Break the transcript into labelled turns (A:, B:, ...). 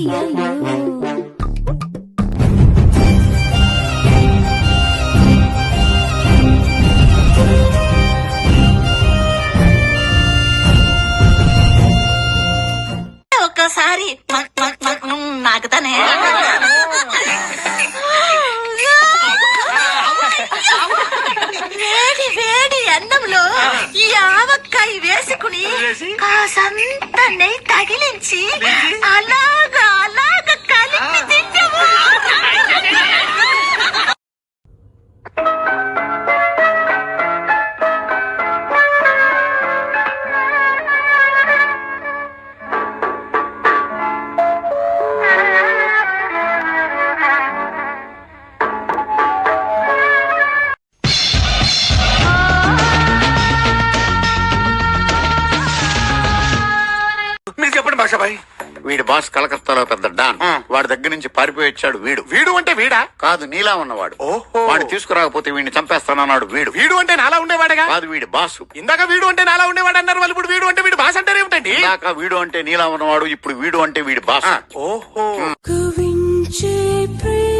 A: అయ్యయ్యో
B: ఒక్కసారి నాకుతానే వేడి వేడి అన్నంలో ఈ ఆవకాయ వేసుకుని కాసంత నెయ్యి తగిలించి అలాగా అలాగా కలిపి తింటాము.
C: భాషాబాయ్
D: వీడి బాస్ కలకత్తాలో పెద్ద డాన్. వాడి దగ్గర నుంచి పారిపోయి వచ్చాడు వీడు.
C: వీడు అంటే వీడా?
D: కాదు, నీలా ఉన్నవాడు.
C: ఓహో.
D: వాడు తీసుకురాకపోతే వీడిని చంపేస్తానన్నాడు వీడు.
C: వీడు అంటే నాలా ఉండేవాడుగా?
D: కాదు, వీడి బాసు.
C: ఇందాక వీడు అంటే నాలా ఉండేవాడు అన్నారు వాళ్ళు, ఇప్పుడు వీడు అంటే వీడు బాస్ అంటారు ఏమిటండి?
D: ఇందాక వీడు అంటే నీలా ఉన్నవాడు, ఇప్పుడు వీడు అంటే వీడి బాసు.
C: ఓహో.
A: కవించే ప్రేమ